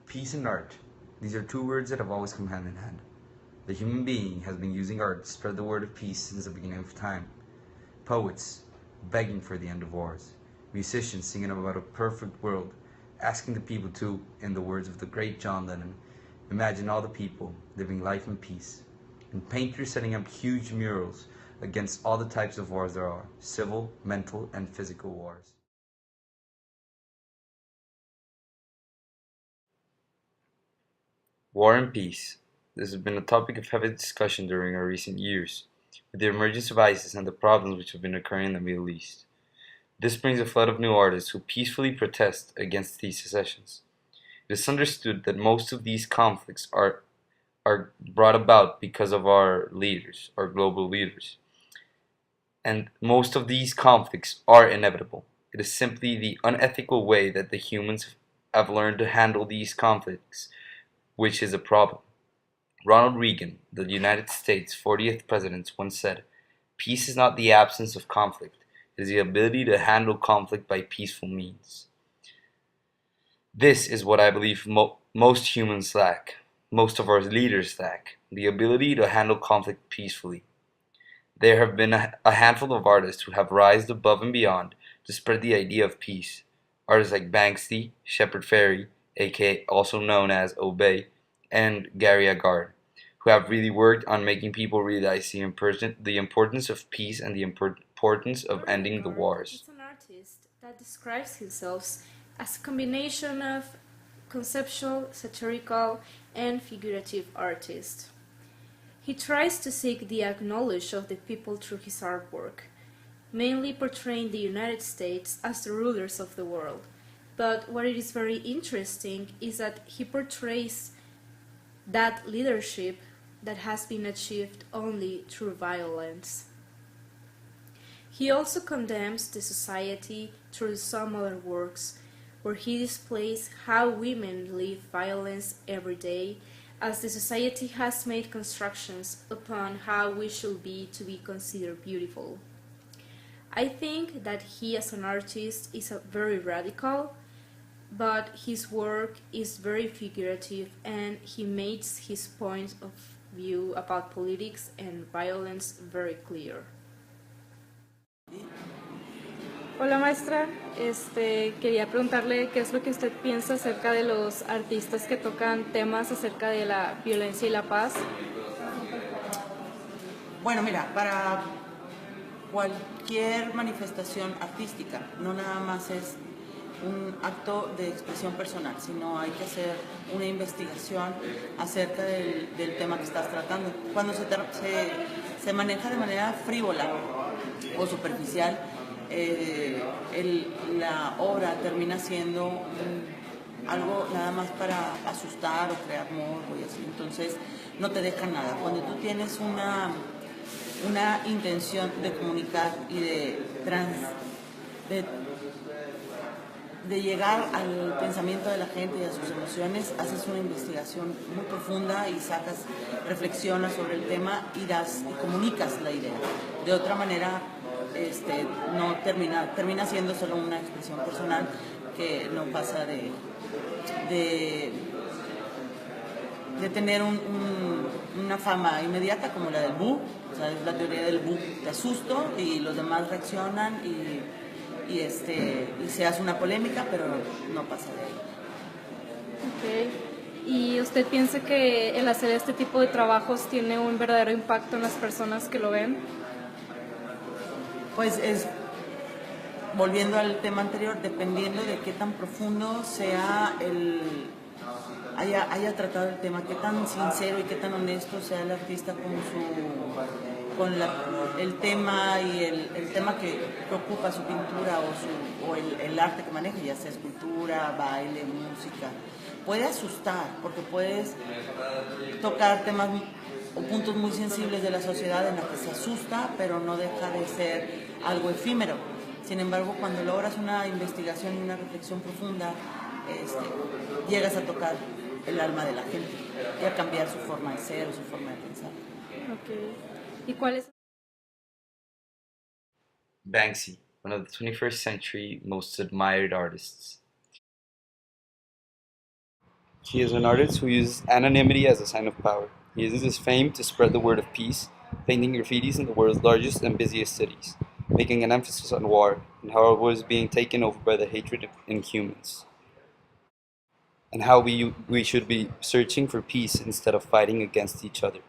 Peace and art. These are two words that have always come hand in hand. The human being has been using art to spread the word of peace since the beginning of time. Poets begging for the end of wars. Musicians singing about a perfect world, asking the people to, in the words of the great John Lennon, imagine all the people living life in peace. And painters setting up huge murals against all the types of wars there are, civil, mental, and physical wars. War and peace. This has been a topic of heavy discussion during our recent years, with the emergence of ISIS and the problems which have been occurring in the Middle East. This brings a flood of new artists who peacefully protest against these secessions. It is understood that most of these conflicts are brought about because of our leaders, our global leaders. And most of these conflicts are inevitable. It is simply the unethical way that the humans have learned to handle these conflicts which is a problem. Ronald Reagan, the United States 40th president, once said, "Peace is not the absence of conflict, it is the ability to handle conflict by peaceful means." This is what I believe most humans lack, most of our leaders lack, the ability to handle conflict peacefully. There have been a handful of artists who have risen above and beyond to spread the idea of peace. Artists like Banksy, Shepard Fairey, aka also known as Obey, and Gary Agard, who have really worked on making people realize the importance of peace and the importance of ending the wars. Is an artist that describes himself as a combination of conceptual, satirical, and figurative artist. He tries to seek the acknowledge of the people through his artwork, mainly portraying the United States as the rulers of the world. But what it is very interesting is that he portrays that leadership that has been achieved only through violence. He also condemns the society through some other works, where he displays how women live violence every day, as the society has made constructions upon how we should be to be considered beautiful. I think that he as an artist is very radical, but his work is very figurative and he makes his point of view about politics and violence very clear. Hola maestra, quería preguntarle qué es lo que usted piensa acerca de los artistas que tocan temas acerca de la violencia y la paz. Bueno, mira, para cualquier manifestación artística, no nada más es un acto de expresión personal, sino hay que hacer una investigación acerca del tema que estás tratando. Cuando se maneja de manera frívola o superficial, la obra termina siendo algo nada más para asustar o crear morbo y así, entonces no te deja nada. Cuando tú tienes una intención de comunicar y de llegar al pensamiento de la gente y a sus emociones, haces una investigación muy profunda y reflexionas sobre el tema y comunicas la idea. De otra manera, no termina siendo solo una expresión personal que no pasa de tener una fama inmediata como la del bu, o sea, es la teoría del bu, te asusto y los demás reaccionan y se hace una polémica, pero no pasa de ahí. Okay. ¿Y usted piensa que el hacer este tipo de trabajos tiene un verdadero impacto en las personas que lo ven? Pues volviendo al tema anterior, dependiendo de qué tan profundo sea haya tratado el tema, qué tan sincero y qué tan honesto sea el artista con el tema y el tema que preocupa su pintura o el arte que maneja, ya sea escultura, baile, música. Puede asustar porque puedes tocar temas o puntos muy sensibles de la sociedad en los que se asusta, pero no deja de ser algo efímero. Sin embargo, cuando logras una investigación y una reflexión profunda, llegas a tocar el alma de la gente y a cambiar su forma de ser o su forma de pensar. Okay. ¿Y cuál es? Banksy, one of the 21st century most admired artists. He is an artist who uses anonymity as a sign of power. He uses his fame to spread the word of peace, painting graffitis in the world's largest and busiest cities, making an emphasis on war and how our world is being taken over by the hatred in humans, and how we should be searching for peace instead of fighting against each other.